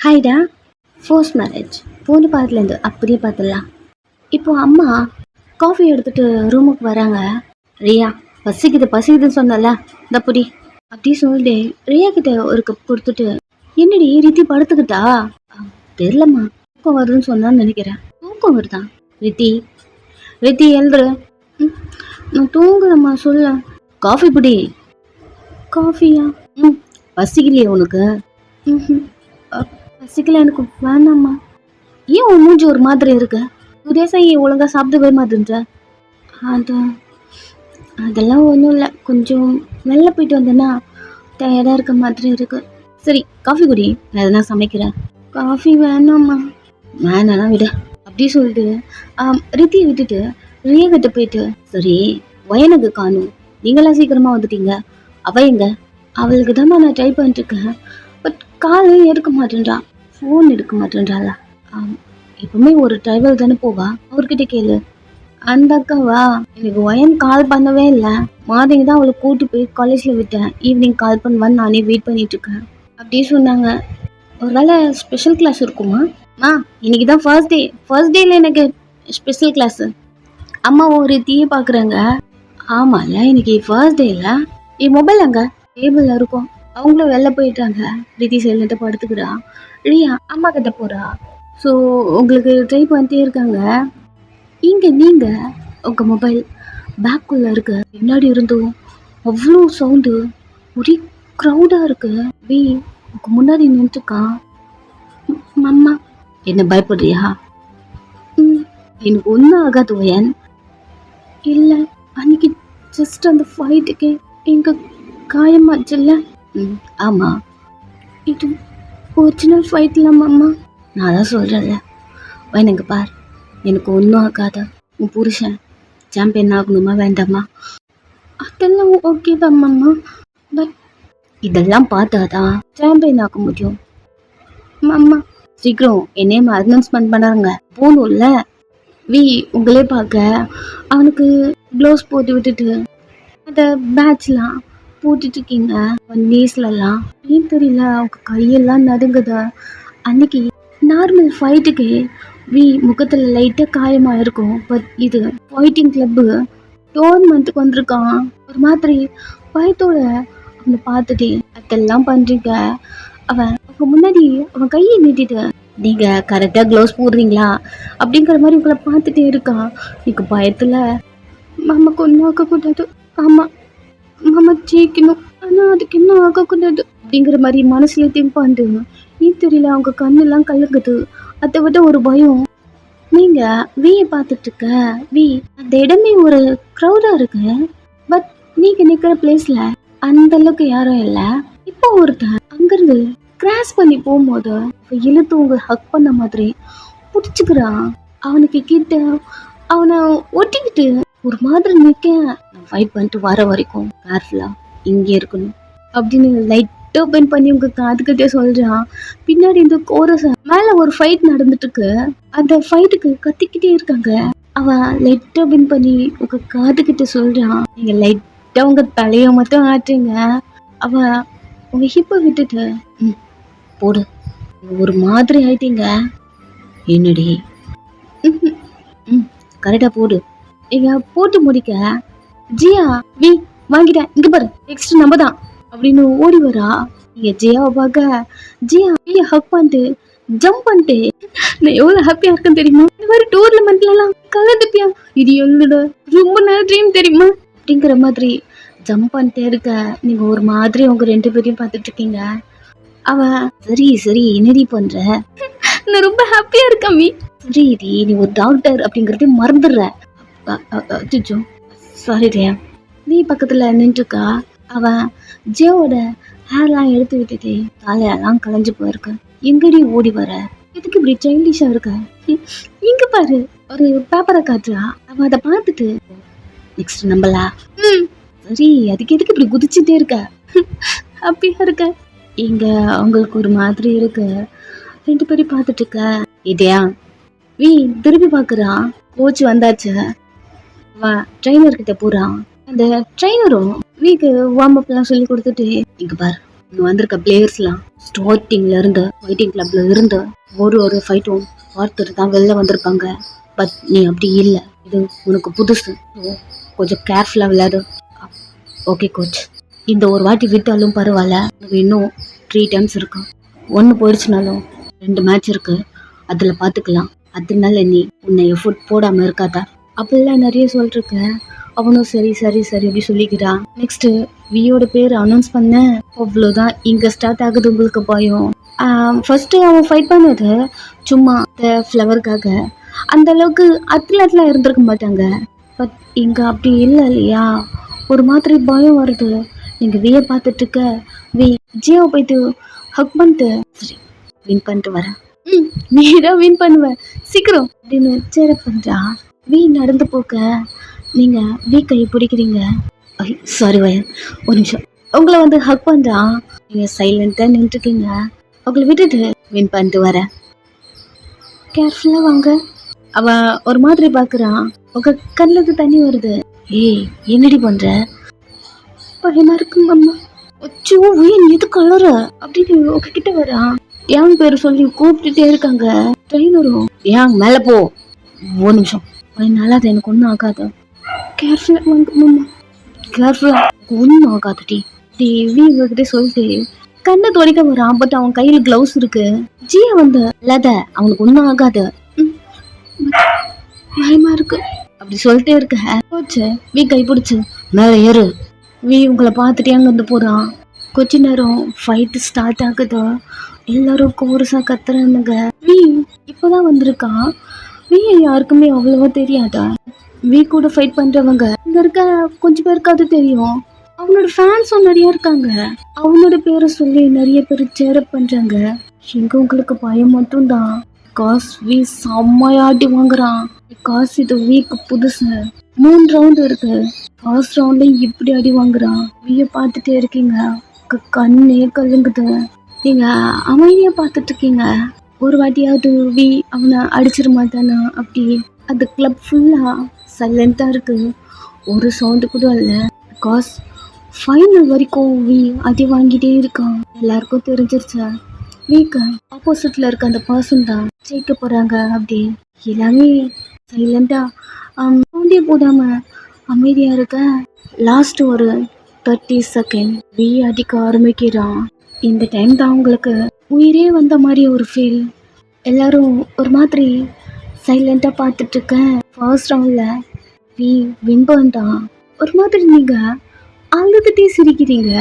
ஹாய்டா. First marriage போன பாத்துலேருந்து அப்படியே பார்த்துடலாம். இப்போ அம்மா காஃபி எடுத்துட்டு ரூமுக்கு வராங்க. ரியா, பசிக்குதுன்னு சொன்னல, இந்த புடி அப்படி சொல்லிட்டு ரியா கிட்ட ஒரு கப் கொடுத்துட்டு, என்னடி ரித்தி படுத்துக்கிட்டா? தெரிலம்மா, தூக்கம் வருதுன்னு சொன்னான்னு நினைக்கிறேன். தூக்கம் வருதா? ரித்தி ரித்தி எழுதுற. நான் தூங்குறேம்மா, சொல்ல. காஃபி புடி. காஃபியா? பசிக்கலையே உனக்கு? பசிக்கல, எனக்கு வேணாம்மா. ஏன் உன் மூஞ்சி ஒரு மாதிரி இருக்கு? சுதேசம் ஏன் ஒழுங்கா சாப்பிடவே மாட்டேன்ற? அதெல்லாம் ஒன்றும் இல்லை, கொஞ்சம் வெளில போயிட்டு வந்தேன்னா டயர்டாக இருக்க மாதிரி இருக்கு. சரி, காஃபி குடி, நான் எதனா சமைக்கிறேன். காஃபி வேணாம்மா. வேணானா விட அப்படி சொல்லிட்டு ரித்தியை விட்டுட்டு ரியா கிட்ட போயிட்டு, சரி வயனுக்கு காணும், நீங்களாம் சீக்கிரமா வந்துட்டீங்க, அவ எங்க? அவளுக்கு தான் நான் ட்ரை பண்ணிட்டு இருக்கேன். பட் காலையும் எடுக்க மாட்டேன்றான், ஃபோன் எடுக்க மாட்டேன்றாளா? எப்பவுமே ஒரு டிரைவர் தானே போவா, அவர்கிட்ட கேளு. அந்த அக்காவா? எனக்கு வயன் கால் பண்ணவே இல்லை. மார்னிங் தான் அவளை கூட்டு போய் காலேஜ்ல விட்டேன், ஈவினிங் கால் பண்ணுவான்னு நானே வெயிட் பண்ணிட்டு இருக்கேன் அப்படியே சொன்னாங்க. ஒரு வேளை ஸ்பெஷல் கிளாஸ் இருக்குமா? இன்னைக்கு தான் ஃபர்ஸ்ட் டேல எனக்கு ஸ்பெஷல் கிளாஸ். அம்மா ஒரு தீய பாக்குறாங்க. ஆமால, இன்னைக்கு ஃபர்ஸ்ட் டேல. என் மொபைல் அங்க டேபிள்ல இருக்கும். அவங்களும் வெளில போயிட்டாங்க. ரித்தி சைலண்ட்டா படுத்துக்கிறா. ரியா அம்மா கிட்ட போறா. ஸோ உங்களுக்கு ட்ரை பண்ணிட்டே இருக்காங்க. இங்க நீங்க உங்க மொபைல் பேக்குள்ள இருக்கு. பின்னாடி இருந்தும் அவ்வளோ சவுண்டு, ஒரே க்ரௌடா இருக்கு. உங்க முன்னாடி நின்றுக்கான். அம்மா, என்ன பயப்படுறியா? எனக்கு ஒன்றும் ஆகாது வயன். இல்லை, அன்னைக்கு ஜஸ்ட் அந்த ஃபைட்டுக்கு எங்க காயமாச்சுல்ல. ஆமா, இது ஒரிஜினல் ஃபைட் இல்லாம அம்மா. நான் தான் சொல்றேன்ல வயனுங்க பார், எனக்கு ஒன்றும் ஆகாதா. உன் புருஷன் சாம்பியன் ஆகணுமா வேண்டாமா? அதெல்லாம் ஓகே தான் அம்மா, பட் இதெல்லாம் பார்த்தாதான் சாம்பியன் ஆக முடியும். அம்மா சீக்கிரம் என்னையும் அனௌன்ஸ்மெண்ட் பண்ணாங்க, போகணும்ல. உங்களே பார்க்க அவனுக்கு க்ளவுஸ் போட்டு விட்டுட்டு அந்த பேட்ச்லாம் போட்டுட்டு இருக்கீங்க. நீஸ்லாம் ஏன் தெரியல, அவங்க கையெல்லாம் நடுங்குதா. அன்னைக்கு நார்மல் ஃபைட்டுக்கு முகத்துல லைட்டா காயமா இருக்கும். பட் இது ஃபைட்டிங் கிளப்பு டோர்னமெண்ட்டுக்கு வந்திருக்கான். ஒரு மாதிரி பயத்தோட அவனை பார்த்துட்டு அதெல்லாம் பண்றீங்க. அவன் அவங்க முன்னாடி அவன் கையை நீட்டிட்டு, நீங்க கரெக்டா க்ளவுஸ் போடுறீங்களா அப்படிங்கிற மாதிரி உங்களை பார்த்துட்டே இருக்கான். நீங்க பயத்துல மாமாக்கு ஒன்றும் ஆகக்கூடாது, ஆமா மாமா ஜெயிக்கணும், ஆனா அதுக்கு என்ன ஆகக்கூடாது அப்படிங்கிற மாதிரி மனசுல திங்க் பண்ணிட்டு, ஏன் தெரியல அவங்க கண்ணெல்லாம் கலங்குது. அதை விட ஒரு பயம். நீங்க வீயை பார்த்துட்டு இருக்க. அந்த இடமே ஒரு க்ரௌடா இருக்கு. பட் நீங்க நிக்கிற பிளேஸ்ல அந்த அளவுக்கு யாரும் இல்லை. இப்போ ஒருத்தன் அங்கிருந்து கிராஸ் பண்ணி போகும்போது இழுத்து உங்க ஹக் பண்ண மாதிரி பிடிச்சிக்கிறான். அவனுக்கு கிட்ட அவனை ஒட்டிக்கிட்டு ஒரு மாதிரி நிக்க, ஃபைட் பண்ணிட்டு வர வரைக்கும் கேர்ஃபுல்லா இங்கே இருக்கணும் அப்படின்னு லைட் ஓபன் பண்ணி உங்க காதுகிட்டே சொல்றான். பின்னாடி இந்த கோரஸ் மேல ஒரு ஃபைட் நடந்துட்டு இருக்கு. அந்த ஃபைட்டுக்கு கத்திக்கிட்டே இருக்காங்க. அவன் லைட் ஓபன் பண்ணி உங்க காதுகிட்ட சொல்றான், நீங்க லைட்டா உங்க தலைய மட்டும் ஆட்டுங்க. அவன் உங்க ஹிப்பை விட்டுட்டு, போடு, ஒரு மாதிரி ஆயிட்டீங்க. என்னடி? கரெக்டா போடு. எங்க போட்டு முடிக்க ஜியா வாங்கிட்டேன், இங்க பாரு, நெக்ஸ்ட் நம்ம தான் அப்படின்னு ஓடி வரா. நீங்க ஜியாவை பார்க்க ஜியா ஹக் பண்ணிட்டு ஜம்ப் பண்ணிட்டு, நான் எவ்வளவு ஹாப்பியா இருக்கேன் தெரியுமா? இந்த மாதிரி டோர்னமெண்ட்ல எல்லாம் கலந்துப்பியா? இது என்னோட ரொம்ப நல்ல ட்ரீம் தெரியுமா அப்படிங்கிற மாதிரி ஜம்ப் பண்ணிட்டே இருக்க. நீங்க ஒரு மாதிரி உங்க ரெண்டு பேரையும் பார்த்துட்டு இருக்கீங்க. அவன் சரி என்னடி பண்ற? நான் ரொம்ப ஹாப்பியா இருக்கேன். சரி, நீ ஒரு டாக்டர் அப்படிங்கறதே மறந்துடுற. சாரி ரியா. பக்கத்துல நின்றுக்கா. அவன் ஜியோட ஹேர்லாம் எடுத்து விட்டுட்டு தலையெல்லாம் கலைஞ்சு போயிருக்க. எங்கடி ஓடி வர? எதுக்கு இப்படி சைல்டிஷா இருக்க? இங்க பாரு, ஒரு பேப்பரை காட்டுறா. அவன் அதை பார்த்துட்டு, நெக்ஸ்ட் நம்பலா? சரி, அதுக்கு எதுக்கு இப்படி குதிச்சுட்டே இருக்க? ஹாப்பியா இருக்க? இங்க அவங்களுக்கு ஒரு மாதிரி இருக்கு. ரெண்டு பேரும் பார்த்துட்டு இருக்க. இதையா திருப்பி பாக்குறான். கோச் வந்தாச்சு. ட்ரைனர் கிட்ட போறான். அந்த ட்ரைனரும் வீக்கு வார்ம் அப் எல்லாம் சொல்லி கொடுத்துட்டு, இங்க பாரு, இங்க வந்திருக்க பிளேயர்ஸ்லாம் ஸ்டார்டிங்ல இருந்து ஃபைட்டிங் கிளப்ல இருந்து ஒரு ஃபைட்டும் ஒருத்தர் தான் வெளில வந்திருப்பாங்க. பட் நீ அப்படி இல்லை, இது உனக்கு புதுசு. So, கொஞ்சம் கேர்ஃபுல்லா விளையாடு. ஓகே கோச், இந்த ஒரு வாட்டி விட்டாலும் பரவாயில்ல, எனக்கு இன்னும் 3 டைம்ஸ் இருக்கு. 1 போயிடுச்சுனாலும் 2 மேட்ச் இருக்கு, அதில் பார்த்துக்கலாம். அதனால நீ உன்னை எஃபோர்ட் போடாமல் இருக்காதா. அப்படிலாம் நிறைய சொல்லிருக்க. அவனும் சரி சரி சரி அப்படி சொல்லிக்கிறான். நெக்ஸ்ட் வியோட பேர் அனௌன்ஸ் பண்ண, அவ்வளோதான், இங்கே ஸ்டார்ட் ஆகுது உங்களுக்கு பயம். ஃபர்ஸ்ட் அவன் ஃபைட் பண்ணது சும்மா ஃப்ளவருக்காக, அந்த அளவுக்கு அத்லட்லாம் இருந்திருக்க மாட்டாங்க. பட் இங்கே அப்படி இல்லை இல்லையா, ஒரு மாதிரி பயம் வருது. நீங்கள் வியை பார்த்துட்டு இருக்க, ஜியோவை போயிட்டு ஹக் பண்ணிட்டு சரி வின் பண்ணிட்டு வரேன். நீ தான் வின் பண்ணுவேன் சீக்கிரம் அப்படின்னு சேர பண்ணுறா. நடந்து போக்க நீங்கள் கையை பிடிக்கிறீங்க. சாரி வயன், ஒரு நிமிஷம். உங்களை வந்து ஹக் பண்ணுறான். நீங்கள் சைலண்ட்டாக நின்றுருக்கீங்க. உங்களை விட்டுட்டு வின் பண்ணிட்டு வரேன், கேர்ஃபுல்லாக வாங்க. அவன் ஒரு மாதிரி பார்க்குறான். உங்க கண்ணுக்கு தண்ணி வருது. ஏய் என்னடி பண்ற? பயமா இருக்கு அம்மா. அச்சோ ஏன் எது கலர அப்படின்னு உங்ககிட்ட வரான். ஏன் பேரு சொல்லி கூப்பிட்டுட்டே இருக்காங்க ட்ரெயினரும். ஏன் மேல போ. ஒரு நிமிஷம், நல்லா எனக்கு ஒன்றும் ஆகாது. கேர்ஃபுல்லா வாங்க மாமா, கேர்ஃபுல்லா, ஒன்றும் ஆகாது. டிவி இவகிட்ட சொல்லிட்டு கண்ணை துடைக்க வரான். பட் அவன் கையில கிளவுஸ் இருக்கு. ஜியா வந்து இல்லாத, அவனுக்கு ஒன்றும் ஆகாது, பயமா இருக்கு அப்படி சொல்லிட்டே இருக்க. கோச்சு கை பிடிச்சு மேலே ஏறு. உங்களை பார்த்துட்டே அங்கிருந்து போறான். கொஞ்ச நேரம் ஃபைட் ஸ்டார்ட் ஆகுது. எல்லாரும் கோரஸா கத்துறானுங்க. இப்பதான் வந்திருக்கான். யாருக்குமே அவ்வளவா தெரியாதா. கூட ஃபைட் பண்றவங்க இங்க இருக்க கொஞ்சம் பேருக்காவது தெரியும். அவனோட ஃபேன்ஸும் நிறைய இருக்காங்க. அவனோட பேரை சொல்லி நிறைய பேர் சேரப் பண்றாங்க. எங்க உங்களுக்கு பயம் மட்டும்தான். காசு செம்மையாட்டி வாங்குறான். காசு இது வீக்கு புதுசு. 3 ரவுண்ட் இருக்கு. ஃபர்ஸ்ட் ரவுண்ட்ல இப்படி அடி வாங்குறான். பார்த்துட்டே இருக்கீங்க, கண்ணே கல்லுங்குது. நீங்க அமைதியா பார்த்துட்டு இருக்கீங்க. ஒரு வாட்டியாவது அவனை அடிச்சிட மாட்டானா அப்படி. அந்த கிளப் ஃபுல்லா சைலண்டா இருக்கு, ஒரு சவுண்டு கூட இல்லை. காசு ஃபைனல் வரைக்கும் அடி வாங்கிட்டே இருக்கான். எல்லாருக்கும் தெரிஞ்சிருச்சா ஆப்போசிட்ல இருக்க அந்த பர்சன் தான் ஜெயிக்க போறாங்க. அப்படி எல்லாமே சைலண்டா சவுண்டே போடாம அமைதியா இருக்க. லாஸ்ட் ஒரு 30 செகண்ட் அடிக்க ஆரம்பிக்கிறான். இந்த டைம் தான் உங்களுக்கு உயிரே வந்த மாதிரி ஒரு ஃபீல். எல்லாரும் ஒரு மாதிரி சைலண்டா பார்த்துட்டு இருக்கேன். ஃபர்ஸ்ட் ரவுண்ட்ல வின் பண்ணிட்டான். ஒரு மாதிரி நீங்க அழுதுட்டே சிரிக்கிறீங்க.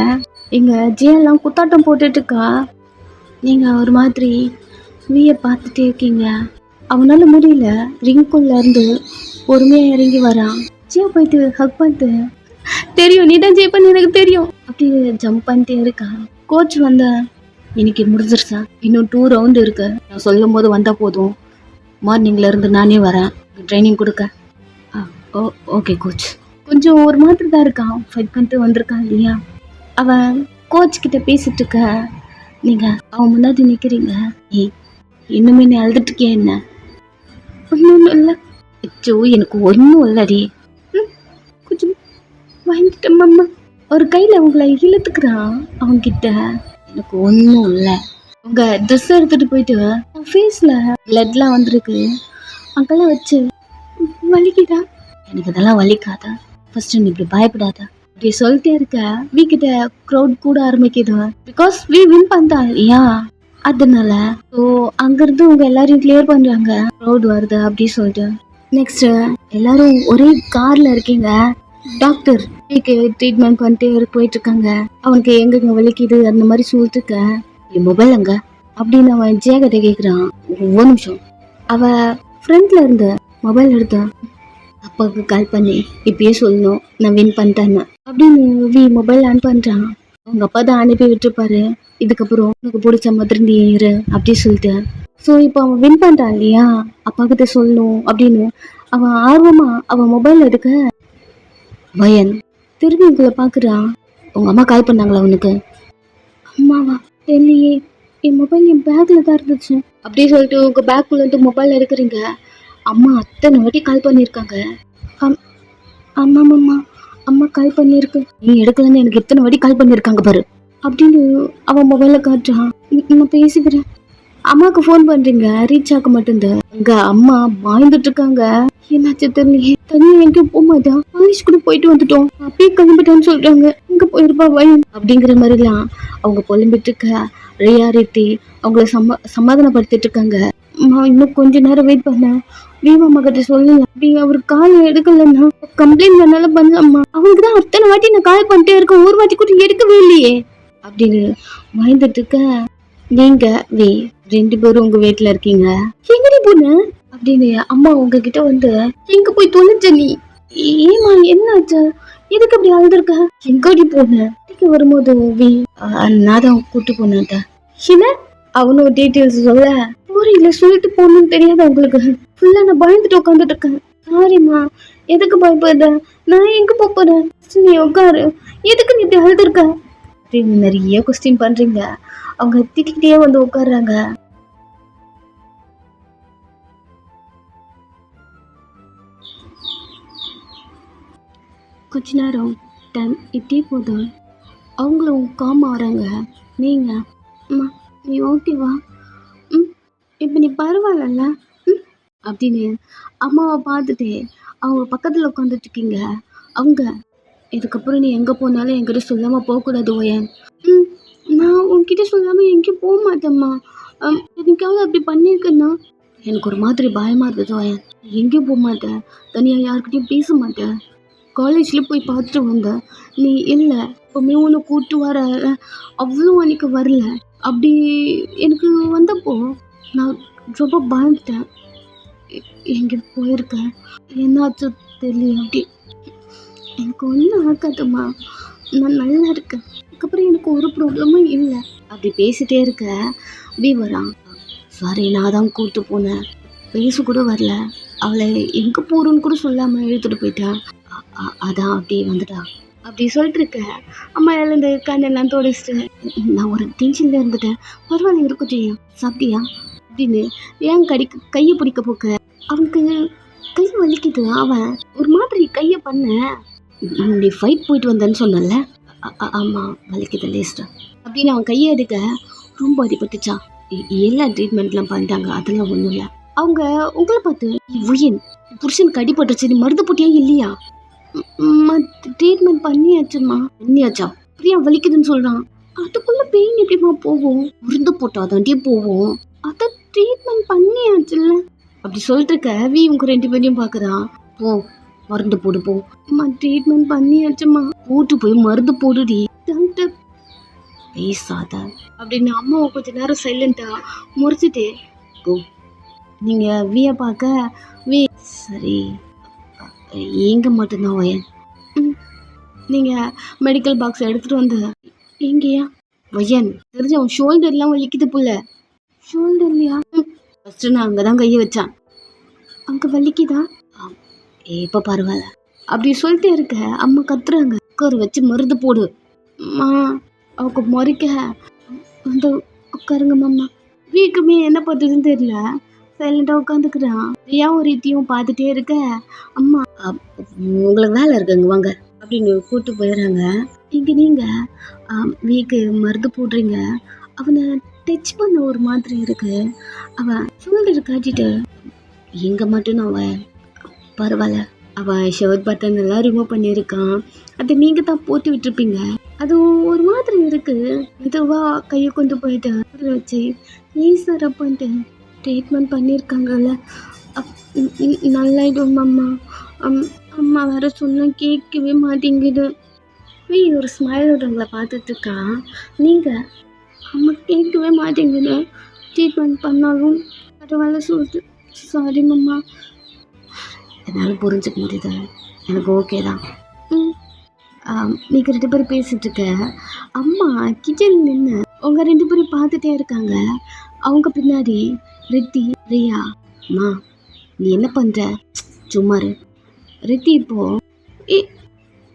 எங்க ஜெயெல்லாம் குத்தாட்டம் போட்டுட்டு இருக்கா. நீங்க ஒரு மாதிரி பார்த்துட்டே இருக்கீங்க. அவனால முடியல, ரிங்குள்ள இருந்து பொறுமையா இறங்கி வரான். ஜியா போயிட்டு ஹக் பண்ணிட்டு, தெரியும் நீ தான் ஜெயிப்பன்னு எனக்கு தெரியும் அப்படி ஜம்ப் பண்ணிட்டே இருக்கான். கோச் வந்த, இன்னைக்கு முடிஞ்சிருச்சா, இன்னும் 2 ரவுண்டு இருக்கு, நான் சொல்லும் போது வந்தா போதும், மார்னிங்ல இருந்து நானே வரேன் ட்ரைனிங் கொடுக்க. Okay coach. கொஞ்சம் ஒரு மாதிரி தான் இருக்கான், ஃபைட் பண்ணிட்டு வந்திருக்கான் இல்லையா. அவன் கோச் கிட்ட பேசிட்டு இருக்க, நீங்க அவன் முன்னாடி நிக்கிறீங்க. இன்னுமே நீ அழுதுட்டு இருக்கியா என்ன? ஒன்றும் இல்லை. அச்சோ எனக்கு ஒன்றும் இல்லடி. கொஞ்சம் வாங்கிட்டேன் மாமா. ஒரு கையில் அவங்கள இழுத்துக்கிறான் அவன்கிட்ட. எனக்கு ஒன்றும் இல்லை. உங்க ட்ரெஸ் எடுத்துட்டு போயிட்டு ஃபேஸில் பிளட்லாம் வந்திருக்கு, அங்கெல்லாம் வச்சு வலிக்குதா? எனக்கு இதெல்லாம் வலிக்காதா, ஃபர்ஸ்ட் நீ இப்படி பயப்படாத அப்படி சொல்லிட்டே இருக்க. கிட்ட க்ரௌட் கூட ஆரம்பிக்குது. பிகாஸ் வின் பண்ணா இல்லையா, அதனால ஸோ அங்கிருந்து உங்க எல்லாரையும் கிளியர் பண்றாங்க. க்ரௌட் வருது அப்படி சொல்லிட்டு. நெக்ஸ்ட் எல்லாரும் ஒரே கார்ல இருக்கீங்க. டாக்டர் ட்ரீட்மெண்ட் பண்ணிட்டு போயிட்டு இருக்காங்க. அவனுக்கு எங்க வலிக்குது அந்த மாதிரி சொல்லிட்டு இருக்க. என் மொபைல் அங்க அப்படின்னு அவன் ஜெயகத்தை கேட்குறான். ஒரு நிமிஷம். அவ ஃப்ரண்ட்ல இருந்த மொபைல் எடுத்தா. அப்பாவுக்கு கால் பண்ணி இப்பயே சொல்லணும் நான் வின் பண்ணிட்டேன்னு அப்படின்னு மொபைல் ஆன் பண்ணுறான். அவங்க அப்பா தான் அனுப்பி விட்டுருப்பாரு. இதுக்கப்புறம் உனக்கு பிடிச்ச மாதிரி நீ இரு அப்படி சொல்லிட்டு. ஸோ இப்போ அவன் வின் பண்ணிட்டான் இல்லையா, அப்பா கிட்ட சொல்லணும் அப்படின்னு அவன் ஆர்வமா அவன் மொபைல் எடுக்க, வயன் திரும்பி உங்களை பார்க்குறான். உங்க அம்மா கால் பண்ணாங்களா உனக்கு? அம்மாவா தெரியலையே, என் மொபைல் என் பேக்ல தான் இருந்துச்சு அப்படி சொல்லிட்டு உங்க பேக்குள்ள இருந்து மொபைல் எடுக்கிறீங்க. அம்மா அத்தனை வாட்டி கால் பண்ணியிருக்காங்க. ஆமாம்மா அம்மா கால் பண்ணியிருக்கு. நீ எடுக்கலன்னு எனக்கு எத்தனை வாட்டி கால் பண்ணியிருக்காங்க பாரு. அப்படின்னு அவன் மொபைலில் காட்டுறான். நான் பேசிக்கிறேன். அம்மாவுக்கு ஃபோன் பண்றீங்க, ரீச் ஆக மாட்டேங்குது. அங்க அம்மா வாழ்ந்துட்டு இருக்காங்க. என்னாச்சு தெரியலையே. தனியா எங்கேயும் போக மாட்டான். காலேஜ் கூட போயிட்டு வந்துட்டோம், அப்படியே கிளம்பிட்டான்னு சொல்றாங்க. எங்க போயிருப்பா வயன் அப்படிங்கிற மாதிரிலாம் அவங்க புலம்பிட்டு இருக்க. ரியாரிட்டி அவங்கள சமாதானப்படுத்திட்டு இருக்காங்க. அம்மா இன்னும் கொஞ்ச நேரம் வெயிட் பண்ண, வீமாமா கிட்ட சொல்லல. அப்படி அவர் கால் எடுக்கலன்னா கம்ப்ளைண்ட் பண்ணாலும் பண்ணலாமா? அவங்களுக்கு தான் அத்தனை வாட்டி நான் கால் பண்ணிட்டே இருக்கேன், ஒரு வாட்டி கூட எடுக்கவே இல்லையே அப்படின்னு பயந்துட்டு இருக்க. நீங்க வே 2 பேரும் உங்க வீட்டுல இருக்கீங்க, எங்கடி போன அப்படின்னு அம்மா உங்ககிட்ட வந்து எங்க போய் தொலைச்ச நீ? ஏமா என்னாச்சு? எதுக்கு அப்படி அழுதுருக்க? எங்கடி போன? வரும்போது வி நான் தான் கூட்டு போனேன். என்ன அவனும் டீட்டெயில்ஸ் சொல்ல புரியல. சொல்லிட்டு போகணும்னு தெரியாத உங்களுக்கு? ஃபுல்லா நான் பயந்துட்டு உட்காந்துட்டு இருக்கேன். சாரிம்மா. எதுக்கு பயப்படுற? நான் எங்க போறேன்? நீ உட்காரு. எதுக்கு நீ இப்படி அழுதுருக்க? நிறைய கொஸ்டின் பண்றீங்க. அவங்க திட்டிக்கிட்டே வந்து உட்கார்றாங்க. கொஞ்ச நேரம் டைம் இப்படியே போதும். அவங்களும் காம் ஆகிறாங்க. நீங்க அம்மா நீ ஓகேவா? இப்போ நீ பரவாயில்ல அப்படின்னு அம்மாவை பார்த்துட்டு அவங்க பக்கத்தில் உட்காந்துட்டு இருக்கீங்க. அவங்க இதுக்கப்புறம் நீ எங்கே போனாலும் என்கிட்ட சொல்லாமல் போகக்கூடாது ஓயன். நான் உன்கிட்ட சொல்லாமல் எங்கேயும் போக மாட்டேம்மா. எனக்காவது அப்படி பண்ணியிருக்கேன்னா எனக்கு ஒரு மாதிரி பயமாக இருக்குது ஓயன். எங்கேயும் போக மாட்டேன், தனியாக யாருக்கிட்டையும் பேச மாட்டேன். காலேஜில் போய் பார்த்துட்டு வந்தேன், நீ இல்லை. எப்போவுமே ஒன்று கூப்பிட்டு வர, அவ்வளோ அன்றைக்கி வரல. அப்படி எனக்கு வந்தப்போ நான் ரொம்ப பயந்துட்டேன். எங்கே போயிருக்கேன், என்னாச்சு தெரியல. அப்படி எனக்கு ஒன்றும் ஆகாதும்மா, நான் நல்லா இருக்கேன். அதுக்கப்புறம் எனக்கு ஒரு ப்ராப்ளமும் இல்லை. அப்படி பேசிகிட்டே இருக்க அப்படி வரான். சாரி, நான் தான் கூப்பிட்டு போனேன், பேச கூட வரல. அவளை எங்கே போகிறோன்னு கூட சொல்லாமல் இழுத்துட்டு போயிட்டேன். அதான் அப்படி வந்துட்டா அப்படி சொல்லிட்டு இருக்க. அம்மா எழுந்து கண்ணெல்லாம் தோடிச்சிட்டு, நான் ஒரு டென்ஷன்ல இருந்துட்டேன், பரவாயில்ல இருக்கட்டும், சாப்பிட்டியா அப்படின்னு ஏன் கையை பிடிக்க போக்க அவனுக்கு கை வலிக்குது. அவன் ஒரு மாதிரி கையை பண்ண, நீ ஃபைட் போயிட்டு வந்தேன்னு சொன்னல, ஆமாம் வலிக்குது லேஸ்ட் அப்படின்னு அவன் கையை எடுக்க ரொம்ப அடிபட்டுச்சா. எல்லா ட்ரீட்மெண்ட்லாம் பண்ணிட்டாங்க, அதெல்லாம் ஒன்றும் இல்லை. அவங்க உங்களை பார்த்து உயன் புருஷனுக்கு அடிபட்டுச்சு, நீ மருந்து போட்டியா இல்லையா? ட்ரீட்மெண்ட் பண்ணியாச்சா? பிரியா வலிக்குதுன்னு சொல்றான். அதுக்குள்ள பெயின் எப்படிமா போகும்? மருந்து போட்டாதான்டே போகும். அத ட்ரீட்மெண்ட் பண்ணியாச்சுல்ல அப்படி சொல்லிட்டு இருக்க. வி உங்க 2 பேரையும் பாக்குறான். போ மருந்து போடு போ. ட்ரீட்மெண்ட் பண்ணியாச்சுமா, போட்டு போய் மருந்து போடுடி. டாக்டர் பேசாத அப்படின்னு அம்மாவை கொஞ்ச நேரம் சைலண்டா முறைச்சிட்டு போ. நீங்க விய பார்க்க வி சரி எங்க மட்டும்தான் வயன். நீங்கள் மெடிக்கல் பாக்ஸ் எடுத்துகிட்டு வந்து எங்கேயா வயன் தெரிஞ்ச அவன் ஷோல்டர்லாம் வலிக்குது புள்ள. ஷோல்டர்லையா? ஃபஸ்ட்டு நான் அங்கே தான் கையை வச்சான். அங்கே வலிக்குதா? இப்போ பரவாயில்ல அப்படி சொல்லிட்டு இருக்க. அம்மா கத்துறாங்க, உட்கார வச்சு மருந்து போடு. அம்மா அவங்க முறைக்க வந்து உட்காருங்க மாமா. வீக்குமே என்ன பண்ணுறதுன்னு தெரியல, சைலண்டாக உட்காந்துக்கிறான். ரியாவும் ரீத்தியும் பார்த்துட்டே இருக்க. அம்மா உங்களுக்கு வேலை இருக்குங்க வாங்க அப்படின்னு கூப்பிட்டு போயிடுறாங்க. இங்கே நீங்கள் வீக்கு மருந்து போடுறீங்க. அவனை டச் பண்ண ஒரு மாதிரி இருக்கு. அவன் ஷோல்டர் காட்டிட்டு எங்கே மட்டும் அவன் பரவாயில்ல. அவன் ஷர்ட் பட்டன் எல்லாம் ரிமூவ் பண்ணியிருக்கான், அதை நீங்கள் தான் போட்டு விட்டுருப்பீங்க. அது ஒரு மாதிரி இருக்கு. மெதுவாக கையை கொண்டு போயிட்டு வச்சு ஈஸராக பண்ணிட்டு ட்ரீட்மெண்ட் பண்ணியிருக்காங்கல்ல, நல்லாயிடும் அம்மா. அம்மா வேற சொன்னா கேட்கவே மாட்டேங்குது. ஒரு ஸ்மைலோட உங்களை பார்த்துட்டு இருக்கான். நீங்கள் அம்மா கேட்கவே மாட்டேங்குது, ட்ரீட்மெண்ட் பண்ணாலும் பரவாயில்ல சொல்லிட்டு. Sorry mamma. என்னால் புரிஞ்சுக்க முடியுது, எனக்கு ஓகே தான். நீங்கள் 2 பேரும் பேசிகிட்டு இருக்க. அம்மா கிச்சன் நின்று உங்கள் 2 பேரும் பார்த்துட்டே இருக்காங்க. அவங்க பின்னாடி ரித்தி ரியா. அம்மா நீ என்ன பண்ணுற? சும்மாரு ரித்தி. இப்போ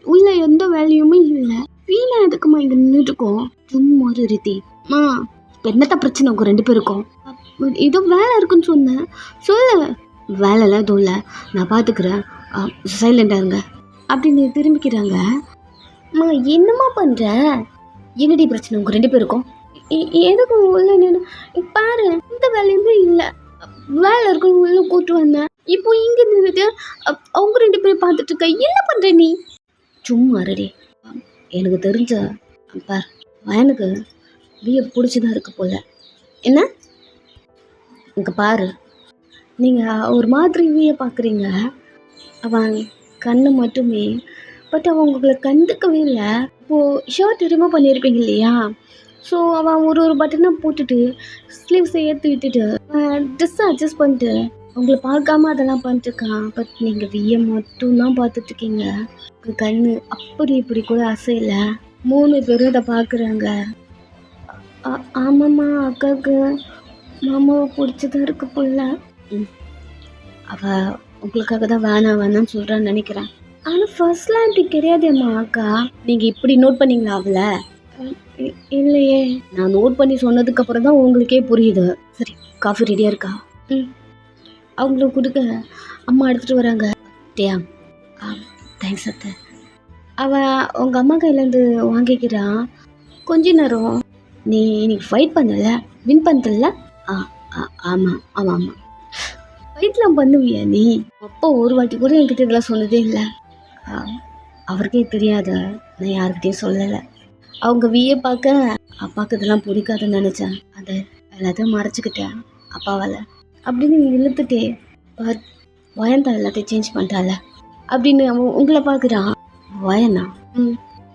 உள்ள எந்த வேலையுமே இல்லை, வீணா எதுக்குமா இங்கே நின்றுட்டுருக்கோம்? சும்மாரு ரித்தி. அம்மா இப்போ என்னத்த பிரச்சனை உங்கள் 2 பேருக்கும்? ஏதோ வேலை இருக்குன்னு சொன்னேன், சொல்லு. வேலைலாம் எதுவும் இல்லை, நான் பார்த்துக்கிறேன், சைலண்டாக இருங்க அப்படின்னு திரும்பிக்கிறாங்க. அம்மா என்னம்மா பண்ணுற? என்னடி பிரச்சனை உங்கள் 2 பேருக்கும்? எதுக்கு உள்ள நின்று பாரு, இந்த வேலையுமே இல்லை, வேலை இருக்கணும் உள்ள கூட்டு வந்தேன். இப்போ இங்கே நின்றுட்டு அவங்க 2 பேரும் பார்த்துட்டு இருக்க, என்ன பண்ணுற நீ? சும்மா ரெடி. எனக்கு தெரிஞ்ச பார், எனக்கு விய பிடிச்சிதான் இருக்கு போல. என்ன இங்கே பாரு, நீங்கள் ஒரு மாதிரி விய பார்க்குறீங்க, அவன் கண்ணு மட்டுமே, பட் அவன் உங்களை கண்டுக்கவே இல்லை. இப்போது ஷர்ட் ரிமூவ் பண்ணியிருப்பீங்க இல்லையா, ஸோ அவன் ஒரு பட்டனாக போட்டுட்டு ஸ்லீவ்ஸை ஏற்றி விட்டுட்டு ட்ரெஸ்ஸை அட்ஜஸ்ட் பண்ணிட்டு உங்களை பார்க்காம அதெல்லாம் பண்ணிட்டுருக்கான். பட் நீங்கள் விய மட்டும்தான் பார்த்துட்ருக்கீங்க. உங்கள் கண்ணு அப்படி இப்படி கூட அசையலை. 3 பேரும் அதை பார்க்குறாங்க. ஆமாம்மா, அக்காவுக்கு மாமாவை பிடிச்சதான் இருக்கு போல. அவள் உங்களுக்காக தான் வேணான்னு சொல்கிறான்னு நினைக்கிறேன். ஆனால் ஃபர்ஸ்ட்லாம் இப்படி கிடையாதேம்மா அக்கா. நீங்கள் இப்படி நோட் பண்ணீங்களா அவளை? இல்லையே, நான் நோட் பண்ணி சொன்னதுக்கப்புறம் தான் உங்களுக்கே புரியுது. சரி, காஃபி ரெடியாக இருக்கா? அவங்களுக்கு கொடுக்க அம்மா எடுத்துகிட்டு வராங்க. டேயா, தேங்க்ஸ் அத்தை. அவள் உங்கள் அம்மா கையிலேருந்து வாங்கிக்கிறான். கொஞ்ச நேரம் நீ இன்னைக்கு ஃபைட் பண்ணல, வின் பண்ணல? ஆமாம் ஆமாம் ஆமாம். ஃபைட்லாம் பண்ணுவியா நீ? அப்போ ஒரு வாட்டி கூட என்கிட்ட இதெல்லாம் சொன்னதே இல்லை. அவருக்கே தெரியாத, நான் யாருக்கிட்டையும் சொல்லலை. அவங்க வியை பார்க்க அப்பாவுக்கு இதெல்லாம் பிடிக்காதுன்னு நினச்சேன். அதை எல்லாத்தையும் மறைச்சிக்கிட்டேன் அப்பாவால் அப்படின்னு இழுத்துட்டே. பட் வயன்தான் எல்லாத்தையும் சேஞ்ச் பண்ணிட்டால அப்படின்னு அவன் உங்களை பார்க்குறான். வயனா?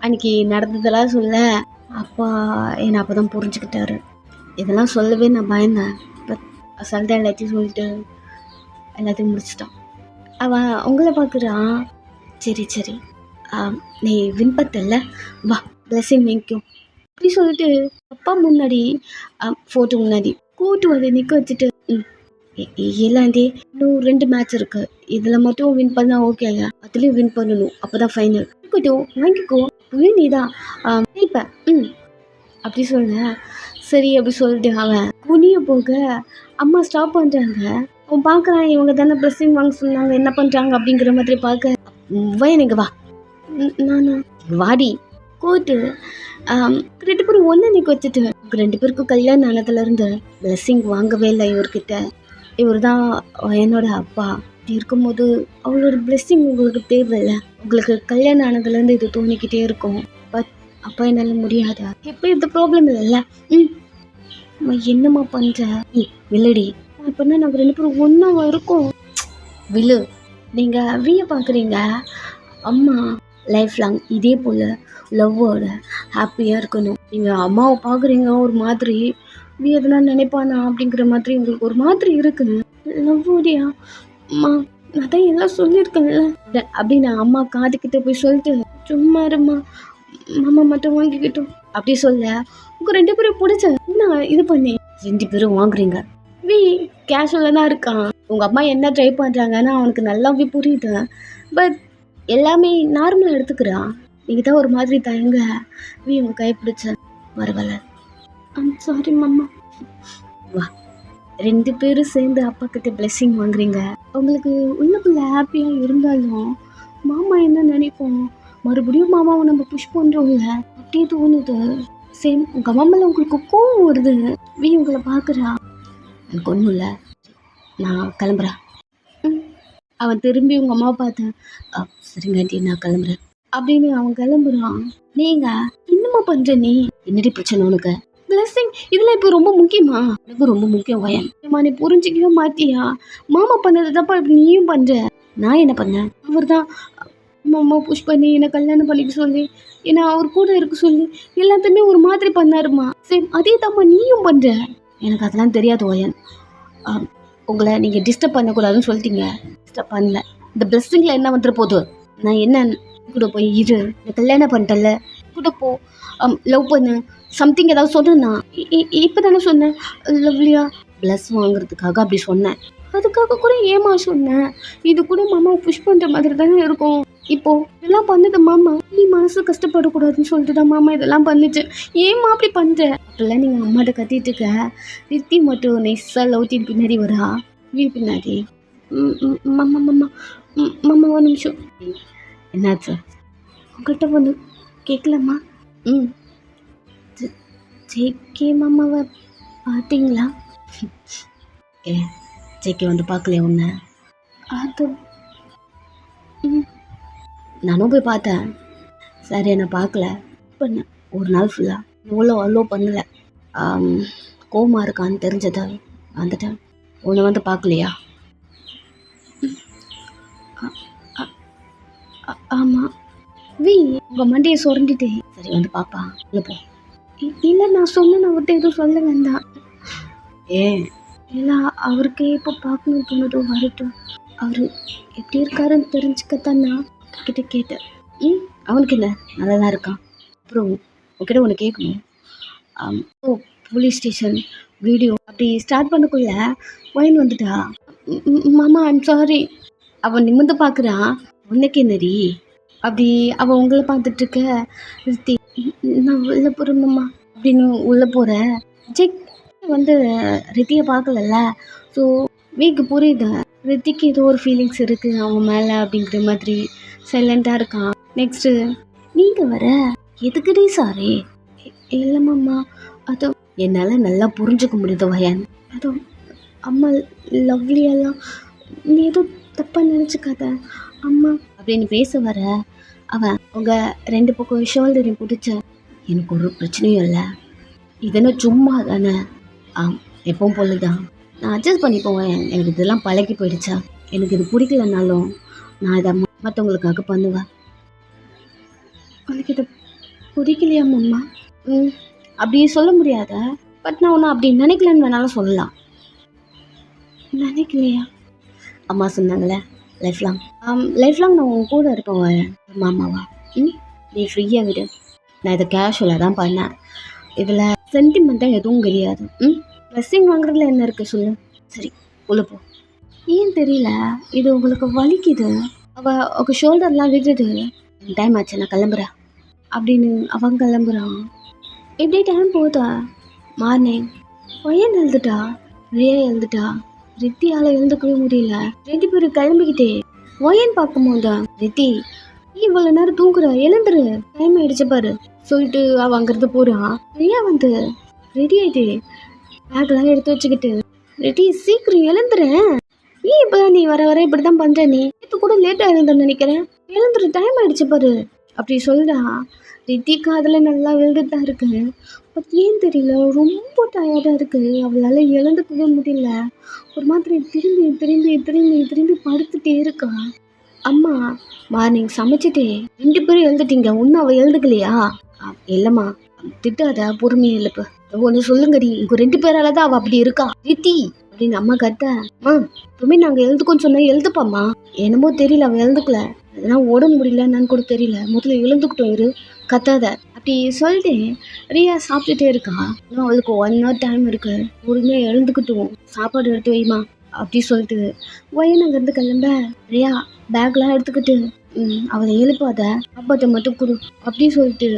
அன்னைக்கு நடந்ததெல்லாம் சொல்ல அப்பா என்னை அப்போ தான் புரிஞ்சுக்கிட்டாரு. இதெல்லாம் சொல்லவே நான் பயந்தேன். பட் அசால்ட்டாக எல்லாத்தையும் சொல்லிட்டு எல்லாத்தையும் முடிச்சிட்டான். அவன் உங்களை பார்க்குறான். சரி சரி, நீ வின் பண்ணல, வா பிளஸிங் வாங்கிக்கும் அப்படி சொல்லிட்டு அப்பா முன்னாடி ஃபோட்டோ முன்னாடி கூட்டு வந்து நிற்க வச்சுட்டு, இல்லாண்டி இன்னும் 2 மேட்ச் இருக்குது, இதில் மட்டும் வின் பண்ணால் ஓகே இல்லை, அதுலேயும் வின் பண்ணணும், அப்போ தான் ஃபைனல். இருக்கட்டும் வாங்கிக்கோ, புரிய நீ தான் இப்போ அப்படி சொல்ல. சரி அப்படி சொல்லிட்டு அவன் குனிய போக அம்மா ஸ்டாப் பண்ணுறாங்க. அவன் பார்க்குறான், இவங்க தானே ப்ரெஸ்ஸிங் வாங்க சொன்னாங்க, என்ன பண்ணுறாங்க அப்படிங்கிற மாதிரி பார்க்க. எனக்கு வா, நானா வாடி கூட்டு 2 பேரும் ஒன்று நிற்க வச்சுட்டு 2 பேருக்கும் கல்யாணம் ஆனதுலேருந்து பிளெஸ்ஸிங் வாங்கவே இல்லை இவர்கிட்ட. இவர் தான் என்னோட அப்பா. இப்படி இருக்கும்போது அவளோட பிளெஸ்ஸிங் உங்களுக்கு தேவையில்லை. உங்களுக்கு கல்யாணம் ஆனதுலேருந்து இது தோணிக்கிட்டே இருக்கும். பட் அப்பா என்னால் முடியாதா? எப்போ இந்த ப்ராப்ளம் இல்லைல்ல. என்னம்மா பண்ணுற? வில்லடி, அப்படின்னா நாங்கள் 2 பேரும் ஒன்றா இருக்கோம். வில்லு, நீங்கள் விய பார்க்குறீங்க, அம்மா லைஃப் லாங் இதே போல் லவ்வோட ஹாப்பியாக இருக்கணும். நீங்கள் அம்மாவை பார்க்குறீங்க ஒரு மாதிரி, நீ எதனா நினைப்பானா அப்படிங்கிற மாதிரி உங்களுக்கு ஒரு மாதிரி இருக்குது. லவ்வோடியா அம்மா, நான் தான் எல்லாம் சொல்லியிருக்கேன்ல அப்படின்னு அம்மா காதுக்கிட்ட போய் சொல்லிட்டு, சும்மா இருமா, மாமா மட்டும் வாங்கிக்கிட்டோம் அப்படி சொல்ல. உங்கள் 2 பேரும் பிடிச்ச நான் இது பண்ணி 2 பேரும் வாங்குறீங்க. வி கேஷுவலாக தான் இருக்கான். உங்கள் அம்மா என்ன ட்ரை பண்ணுறாங்கன்னா அவனுக்கு நல்லாவே புரியுது. பட் எல்லாமே நார்மலாக எடுத்துக்கிறான். நீங்கள் தான் ஒரு மாதிரி தயங்க. வி உங்கள் கை பிடிச்ச வரவல. சாரி மாமா. வா, 2 பேரும் சேர்ந்து அப்பா கிட்ட பிளெஸ்ஸிங் வாங்குறீங்க. உங்களுக்கு உள்ளுக்குள்ள ஹாப்பியாக இருந்தாலும் மாமா என்ன நினைப்போம், மறுபடியும் மாமாவை நம்ம புஷ் பண்ணுறோம்ல அப்படியே தோணுது. சேம் உங்கள் அம்மா மேலே உங்களுக்கு கோவம் வருது. வி உங்களை பார்க்குறா. எனக்கு ஒன்றும் இல்லை, நான் கிளம்புறேன். அவன் திரும்பி உங்கள் அம்மாவை பார்த்தேன். சரிங்க ஆண்டி, நான் கிளம்புறேன் அப்படின்னு அவன் கிளம்புறான். நீங்கள் இன்னுமா பண்ணுற? நீ என்னடி பிரச்சனை உனக்கு? பிளெஸ்ஸிங் இதெல்லாம் இப்போ ரொம்ப முக்கியமா? எனக்கு ரொம்ப முக்கியம் வயன். நீ புரிஞ்சிக்கவே மாட்டியா? மாமா பண்ணது தப்பா இப்படி நீயும் பண்ணுற. நான் என்ன பண்ணேன்? அவர் தான் மாமா புஷ் பண்ணி என்னை கல்யாணம் பண்ணிக்க சொல்லி, ஏன்னா அவர் கூட இருக்க சொல்லி எல்லாத்தையுமே ஒரு மாதிரி பண்ணாருமா. சரி, அதே தாம்மா நீயும் பண்ணுற. எனக்கு அதெல்லாம் தெரியாது வயன். உங்களை நீங்கள் டிஸ்டர்ப் பண்ணக்கூடாதுன்னு சொல்லிட்டீங்க, டிஸ்டர்ப் பண்ணல. இந்த பிளெஸ்ஸிங்கில் என்ன வந்துட போகுது? நான் என்ன கூட போய் இரு, கல்யாணம் பண்ணிட்டல, கூட போ, லவ் பண்ணு, சம்திங் ஏதாவது சொன்னேன்னா இப்போ தானே சொன்னேன் லவ்லியா ப்ளஸ் வாங்குறதுக்காக அப்படி சொன்னேன். அதுக்காக கூட ஏமா சொன்னேன்? இது கூட மாமாவை புஷ் பண்ணுற மாதிரி தானே இருக்கும். இப்போது இதெல்லாம் பண்ணுது மாமா, நீ மனசு கஷ்டப்படக்கூடாதுன்னு சொல்லிட்டு தான் மாமா இதெல்லாம் பண்ணுச்சு. ஏமா அப்படி பண்ணுற? அப்படிலாம் நீங்கள் அம்மாட்ட கத்திட்டு இருக்க. ரித்தி மட்டும் நெஸ்ஸாக லவ்ட்டின் பின்னாடி வரா, வீ பின்னாடி. மாமா மாமா மாமா ஒரு நிமிஷம். என்னாச்சு? உங்கள்கிட்ட வந்து கேட்கலாமா? ஜேகே மாமாவை பார்த்தீங்களா? ஏ, ஜேகே வந்து பார்க்கலையா உன்னை? அது ம், நானும் போய் பார்த்தேன். சரி, நான் பார்க்கல பண்ணேன் ஒரு நாள் ஃபுல்லாக. இவ்வளோ அலோவ் பண்ணலை. கோமா இருக்கான்னு தெரிஞ்சதா வந்துட்டேன். உன்னை வந்து பார்க்கலையா? ஆமாம். உங்கள் மண்டையை சுரண்டிட்டு சரி வந்து பாப்பா இல்லை போ. இல்லை, நான் சொன்னேன், அவர்கிட்ட எதுவும் சொல்ல வேண்டாம். ஏன்? இல்லை, அவருக்கு இப்போ பார்க்கணும் தோணுதோ வரட்டும். அவர் எப்படி இருக்காருன்னு தெரிஞ்சுக்கத்தான் நான் கிட்ட கேட்டேன். அவனுக்கு என்ன, நல்லா தான் இருக்கான். அப்புறம் உங்ககிட்ட ஒன்று கேட்கணும். ஓ, போலீஸ் ஸ்டேஷன் வீடியோ அப்படி ஸ்டார்ட் பண்ணக்குள்ள ஒயின் வந்துட்டா. மாமா ஐம் சாரி. அவன் நிமிர்ந்து பார்க்குறான். உனக்கு என்னடி அப்படி? அவள் உங்களை பார்த்துட்ருக்க. ரித்தி, நான் உள்ளே போகிறேம்மா அப்படின்னு உள்ளே போகிறேன். ஜெக் வந்து ரித்தியை பார்க்கலல்ல. ஸோ வீக்கு புரியுது, ரித்திக்கு ஏதோ ஒரு ஃபீலிங்ஸ் இருக்குது அவங்க மேலே அப்படிங்கிற மாதிரி சைலண்ட்டாக இருக்கான். நெக்ஸ்ட்டு நீங்கள் வர எதுக்குடி சாரி? இல்லைம்மாம்மா, அது என்னால் நல்லா புரிஞ்சுக்க முடியுது வயன். அதுவும் அம்மா லவ்லியெல்லாம் நீ எதுவும் தப்பாக நினச்சிக்காத அம்மா அப்படின்னு பேச வர அவன் உங்கள் 2 பக்கம் ஷோல்டரையும் பிடிச்ச. எனக்கு ஒரு பிரச்சனையும் இல்லை, இதென்ன சும்மா தானே. எப்பவும் போல தான் நான் அட்ஜஸ்ட் பண்ணி போவேன். எனக்கு இதெல்லாம் பழகி போயிடுச்சா. எனக்கு இது பிடிக்கலனாலும் நான் இதை மற்றவங்களுக்காக பண்ணுவேன். உனக்கு இது பிடிக்கலையா அம்மா? அப்படி சொல்ல முடியாத. பட் நான் ஒன்று அப்படி நினைக்கலன்னு வேணாலும் சொல்லலாம். நினைக்கலையா? அம்மா சொன்னாங்களே லைஃப் லாங் நான் உன் கூட இருப்பேன் மாமாவா. நீ ஃப்ரீயாக விடு. நான் இதை கேஷுவலாக தான் பண்ணேன். இதில் சென்டிமெண்ட்டாக எதுவும் கிடையாது. ட்ரெஸ்ஸிங் வாங்குறதுல என்ன இருக்குது சொல்லு. சரி உள்ள போ. ஏன் தெரியல, இது உங்களுக்கு வலிக்குது. அவள் ஷோல்டர்லாம் விட்டுட்டு டைம் ஆச்சு நான் கிளம்புறேன் அப்படின்னு அவன் கிளம்புறான். எப்படி டைம் போகுதா? மார்னிங் பையன் எழுதுட்டா, ரியா எழுதுட்டா, ரித்தியால் எழுந்துக்கவே முடியல. 2 பேரும் கிளம்பிக்கிட்டே ஒயன் பார்க்கும்போது ரித்தி இவ்வளோ நேரம் தூங்குற, எழுந்துரு, டைம் ஆயிடுச்சு பாரு சொல்லிட்டு அவள் அங்கிருந்து போகிறான். ரியா வந்து ரெடி ஆயிட்டு பேக்லாம் எடுத்து வச்சுக்கிட்டு, ரெடி சீக்கிரம் எழுந்துறேன், இப்போதான் நீ வர வர இப்படி தான் பண்ணுற, நீ இது கூட லேட்டாக எழுந்துன்னு நினைக்கிறேன், எழுந்துரு டைம் ஆயிடுச்சு பாரு அப்படி சொல்லிடா. ரித்திக்கு அதில் நல்லா எழுந்துட்டு தான் இருக்கு. பட் ஏன் தெரியல, ரொம்ப டயர்டாக இருக்குது. அவளால் எழுந்துக்கவே முடியல. ஒரு மாதிரி திரும்பி திரும்பி திரும்பி திரும்பி படுத்துட்டே இருக்கா. அம்மா மார்னிங் சமைச்சிட்டே 2 பேரும் எழுந்துட்டீங்க, ஒன்றும் அவள் எழுதுக்கலையா? இல்லைம்மா, திட்டாத, பொறுமையாக எழுப்பு. ஒன்று சொல்லுங்கடி, இங்கே 2 பேரால தான் அவள் அப்படி இருக்கா ரித்தி அப்படின்னு அம்மா கத்த. எப்பவுமே நாங்கள் எழுதுக்கோன்னு சொன்னா எழுதுப்பாம்மா. என்னமோ தெரியல, அவள் எழுந்துக்கல. அதெல்லாம் உடம்பு முடியல என்னன்னு கூட தெரியல. முதல்ல எழுந்துக்கிட்டோம் இரு, கத்தாத அப்படி சொல்லிட்டு ரியா சாப்பிட்டுட்டே இருக்கா. அவளுக்கு 1 hour டைம் இருக்கு, பொறுமையாக எழுந்துக்கிட்டோம், சாப்பாடு எடுத்து வைமா அப்படி சொல்லிட்டு வயன் அங்கேருந்து கிளம்ப. ரியா பேக்லாம் எடுத்துக்கிட்டு அவளை எழுப்பாத, அப்பாட்ட மட்டும் கொடு அப்படி சொல்லிட்டு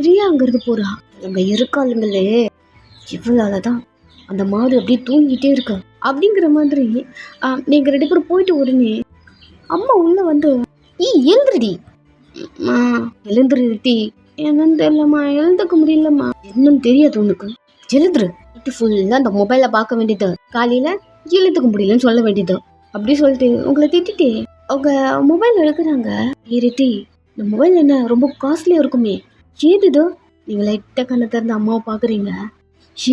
ரியா அங்கேருந்து போறா. அங்கே இருக்காளுங்களே இவ்வளோ தான் அந்த மாடு அப்படியே தூங்கிட்டே இருக்கா அப்படிங்கிற மாதிரி. நீங்கள் 2 பேரும் போயிட்டு உடனே அம்மா உள்ள வந்து எழுந்துருடி எழுந்துருட்டி. என்னன்னு தெரியலம்மா, எழுந்துக்க முடியலம்மா. என்னன்னு தெரியாது உனக்கு, எழுதுரு. ஃபுல்லாக அந்த மொபைலை பார்க்க வேண்டியது, காலையில் எழுதுக்க முடியலன்னு சொல்ல வேண்டியது அப்படி சொல்லிட்டு உங்களை திட்டிட்டு அவங்க மொபைல் எடுக்கிறாங்க. ஏறிட்டி இந்த மொபைல் என்ன ரொம்ப காஸ்ட்லியாக இருக்குமே, ஏதுதோ? நீங்கள் லைட்டாக கண்ணை திறந்து அம்மாவை பார்க்குறீங்க.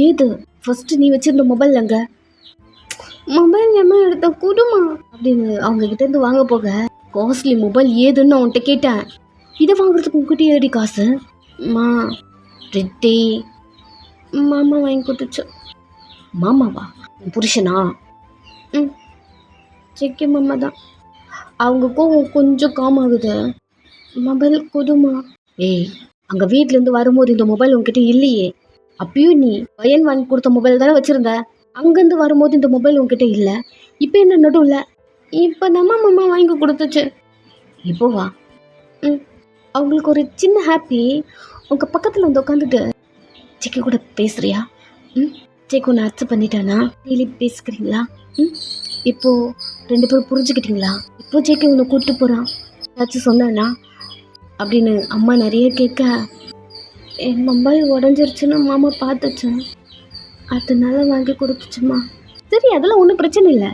ஏது ஃபஸ்ட்டு நீ வச்சிருந்த மொபைல் அங்கே, மொபைல் ஏமா எடுத்த குடுமா அப்படின்னு அவங்க கிட்டேருந்து வாங்க போக, காஸ்ட்லி மொபைல் ஏதுன்னு அவன்கிட்ட கேட்டேன். இதை வாங்குறதுக்கு உங்ககிட்ட ஏடி காசு? மா ரித்தி மாமா வாங்கி கொடுத்துச்சு. மாமாவா? புருஷனா? செக்கி மாமா தான். அவங்க கோவம் கொஞ்சம் காம் ஆகுது. மொபைல் கொடுமா. ஏய், அங்கே வீட்டிலேருந்து வரும்போது இந்த மொபைல் உங்ககிட்ட இல்லையே. அப்பயும் நீ பையன் வாங்கி கொடுத்த மொபைல் தானே வச்சுருந்த. அங்கேருந்து வரும்போது இந்த மொபைல் உங்ககிட்ட இல்லை. இப்போ என்ன நடுவில்? இப்போ நம்ம மாமா வாங்கி கொடுத்துச்சு. இப்போ வா. அவங்களுக்கு ஒரு சின்ன ஹாப்பி. உங்கள் பக்கத்தில் வந்து உட்காந்துட்டு செக்கி கூட பேசுகிறியா? செக்கு ஒன்று அக்செப்ட் பண்ணிட்டானா? டெய்லி பேசிக்கிறீங்களா? இப்போது 2 பேரும் புரிஞ்சுக்கிட்டீங்களா? இப்போ செக்கி ஒன்று கூப்பிட்டு போகிறான், ஏதாச்சும் சொன்னானா அப்படின்னு அம்மா நிறைய கேட்க, என் மொபைல் உடஞ்சிருச்சுன்னு மாமா பார்த்துச்சு, அதனால வாங்கி கொடுத்துச்சுமா. சரி, அதெல்லாம் ஒன்றும் பிரச்சனை இல்லை.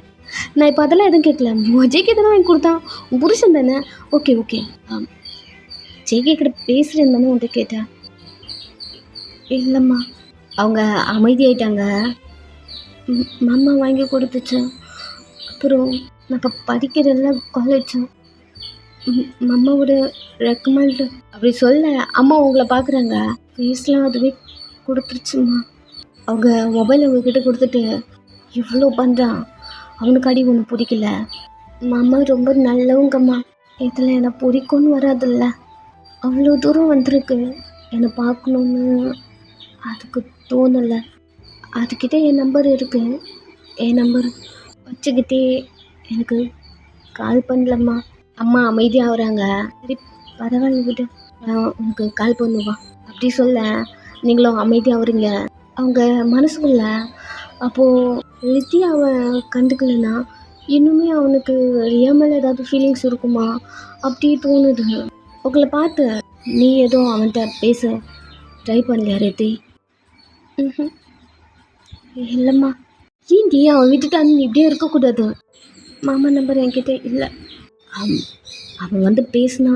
நான் இப்போ அதெல்லாம் எதுவும் கேட்கல. ஜேகே தானே வாங்கி கொடுத்தான், உன் புருஷன் தானே. Okay okay. ஜேகே கிட்ட பேசுகிறேன்னு தானே உன்கிட்ட கேட்டேன். இல்லைம்மா, அவங்க அமைதியாயிட்டாங்க. மாமா வாங்கி கொடுத்துச்சு. அப்புறம் நான் இப்போ படிக்கிறதில்ல காலேஜ், அம்மாவோட ரெக்கமெண்ட் அப்படி சொல்ல அம்மா உங்களை பார்க்குறாங்க. ஃபேஸ்லாம் அதுவே கொடுத்துருச்சுமா. அவங்க மொபைல் அவங்கக்கிட்ட கொடுத்துட்டு இவ்வளோ பண்ணுறான், அவனுக்கு அடி ஒன்று பிடிக்கல. மாமா ரொம்ப நல்லவங்கம்மா, இதில் என்னை பிடிக்கும்னு வராதில்ல. அவ்வளோ தூரம் வந்திருக்கு, என்னை பார்க்கணுன்னு அதுக்கு தோணலை. அதுக்கிட்ட என் நம்பர் இருக்குது, என் நம்பர் வச்சுக்கிட்டே எனக்கு கால் பண்ணலம்மா. அம்மா அமைதியாகிறாங்க. சரி பரவாயில்ல விடு, நான் உனக்கு கால் பண்ணுவா அப்படி சொல்ல நீங்களும் அமைதியாகிறீங்க. அவங்க மனசுக்குள்ள அப்போது லித்தி அவன் கண்டுக்கலைன்னா இன்னுமே அவனுக்கு ரியா மேலே ஏதாவது ஃபீலிங்ஸ் இருக்குமா அப்படி தோணுது. உங்களை பார்த்து நீ ஏதோ அவன்கிட்ட பேச ட்ரை பண்ணலையா ரித்தி? இல்லைம்மா. ஏன்டி அவன் விட்டுட்டு நீ இப்படியே இருக்கக்கூடாது. மாமா நம்பர் என்கிட்ட இல்லை. அவன் வந்து பேசினா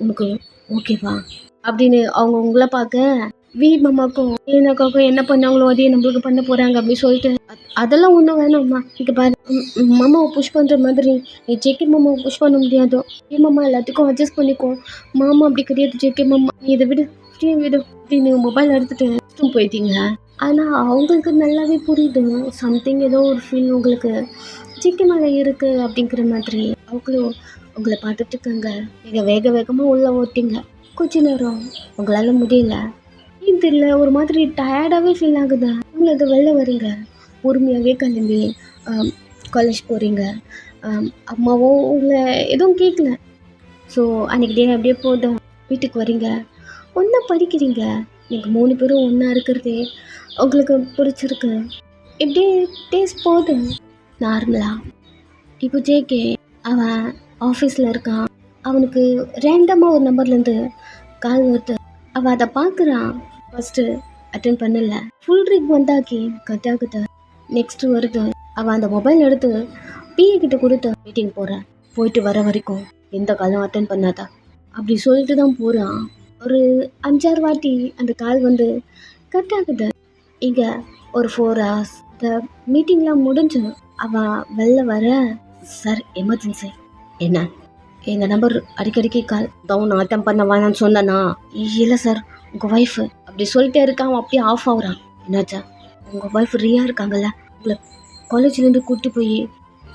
உனக்கு ஓகேவா அப்படின்னு அவங்க உங்களை பார்க்க மாமாக்கும் ஏனாக்காக்கும் என்ன பண்ணாங்களோ அதையே நம்மளுக்கு பண்ண போகிறாங்க அப்படின்னு சொல்லிட்டு அதெல்லாம் ஒன்றும் வேணாம்மா. இங்கே பாரு, மாமாவை புஷ் பண்ணுற மாதிரி நீ ஜேகே மாமாவை புஷ் பண்ண முடியாதோ. மாமா எல்லாத்துக்கும் அட்ஜஸ்ட் பண்ணிக்கோ. மாமா அப்படி கிடையாது ஜேகே மாமா, நீ இதை விடு ஃப்ரீயாக விடு அப்படின்னு மொபைல் எடுத்துகிட்டு போயிட்டீங்க. ஆனால் அவங்களுக்கு நல்லாவே புரியுது, சம்திங் ஏதோ ஒரு ஃபீல் உங்களுக்கு ஜேகே மேலே இருக்குது அப்படிங்கிற மாதிரி. அவங்களும் உங்களை பார்த்துட்டு இருக்காங்க. நீங்கள் வேக வேகமாக உள்ளே ஓட்டிங்க. கொஞ்ச நேரம் உங்களால் முடியல, இது இல்லை ஒரு மாதிரி டயர்டாகவே ஃபீல் ஆகுது. உங்களுக்கு வெளில வரீங்க, பொறுமையாகவே கிளம்பி காலேஜ் போகிறீங்க. அம்மாவும் உங்களை எதுவும் கேட்கல. ஸோ அன்றைக்கி டே அப்படியே போட்டு வீட்டுக்கு வரீங்க, ஒன்றா படிக்கிறீங்க. நீங்கள் 3 பேரும் ஒன்றா இருக்கிறதே உங்களுக்கு பிடிச்சிருக்கு. இப்படியே டேஸ்ட் போகுது நார்மலாக. இப்போ ஜேகே அவன் ஆஃபீஸில் இருக்கான். அவனுக்கு ரேண்டமாக ஒரு நம்பர்லேருந்து கால் வருது. அவன் அதை பார்க்குறான். ஃபஸ்ட்டு அட்டென்ட் பண்ணல, ஃபுல் ரிங் வந்தாக்கி கட் ஆகுது. நெக்ஸ்ட்டு வருது. அவன் அந்த மொபைல் எடுத்து பிஏ கிட்ட கொடுத்து மீட்டிங் போகிறேன், போயிட்டு வர வரைக்கும் எந்த காலும் அட்டென்ட் பண்ணாதா அப்படி சொல்லிட்டு தான் போகிறான். ஒரு 5-6 வாட்டி அந்த கால் வந்து கட் ஆகுது. இங்கே ஒரு 4 hours இந்த மீட்டிங்லாம் முடிஞ்சு அவன் வெளில வர, சார் எமர்ஜென்சி. என்ன, எங்கள் நம்பர் அடிக்கடிக்கு கால் டவுன் அட்டன் பண்ண வேணான்னு சொன்னேன்னா? இல்லை சார், உங்கள் ஒய்ஃபு அப்படி சொல்லிட்டே இருக்கான். அவன் அப்படியே ஆஃப் ஆகுறான். என்னாச்சா? உங்கள் ஒய்ஃப் ரியா இருக்காங்கல்ல, உங்களை காலேஜ்லேருந்து கூட்டி போய்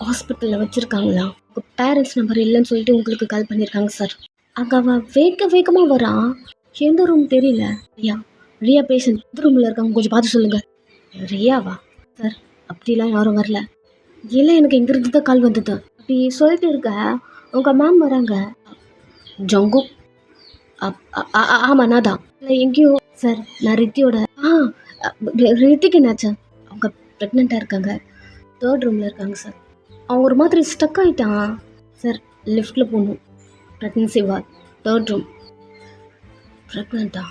ஹாஸ்பிட்டலில் வச்சுருக்காங்களா? உங்கள் பேரண்ட்ஸ் நம்பர் இல்லைன்னு சொல்லிட்டு உங்களுக்கு கால் பண்ணியிருக்காங்க சார். அங்கே அவன் வேகமாக வரான். எந்த ரூம் தெரியல. ரியா பேஷண்ட் எந்த ரூமில் இருக்காங்க கொஞ்சம் பார்த்து சொல்லுங்கள். ரியாவா? சார் அப்படிலாம் யாரும் வரல. இல்லை, எனக்கு இங்கிருந்து தான் கால் வந்தது அப்படி சொல்லிட்டு இருக்க. உங்கள் மேம் வராங்க. ஜங்கு? ஆமாம் நான் தான். இல்லை எங்கேயோ சார், நான் ரித்தியோட. ரித்திக்கு என்னாச்சா? அவங்க ப்ரெக்னெண்ட்டாக இருக்காங்க, 3rd ரூமில் இருக்காங்க சார். அவங்க ஒரு மாதிரி ஸ்டக் ஆகிட்டான் சார். லிஃப்ட்டில் போகணும், ப்ரெக்னன்சி வார்ட், 3rd ரூம். ப்ரெக்னெண்ட்டா?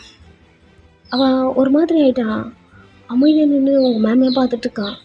அவன் ஒரு மாதிரி ஆகிட்டான். அமைதியாக நின்று உங்கள் மேமையாக பார்த்துட்ருக்கான்.